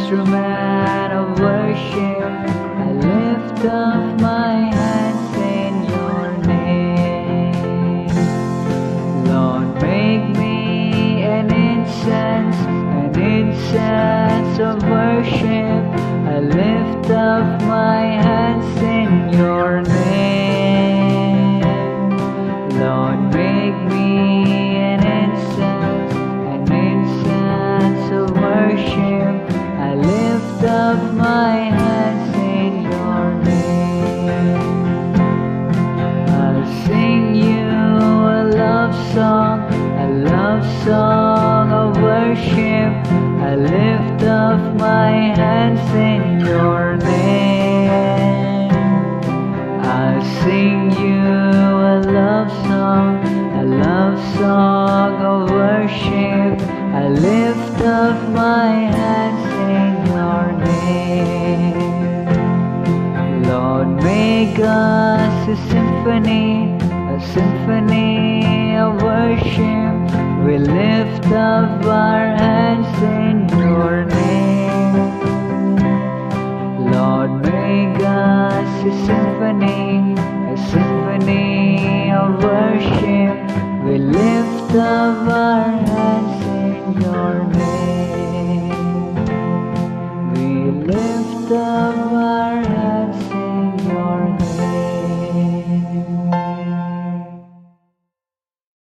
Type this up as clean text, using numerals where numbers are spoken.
instrument of worship. I lift up my hands in your name. Lord, make me an incense of worship. I lift up my hands in your name. Lord, make me an incense of worship. I lift up my hands in your name. I'll sing you a love song of worship. I lift up my hands in your name. I'll sing you a love song of worship. I lift up my hands in your name. Lord, make us a symphony of worship. We lift up our hands in your name. Lord, make us a symphony of worship. We lift up our hands in your name. We lift up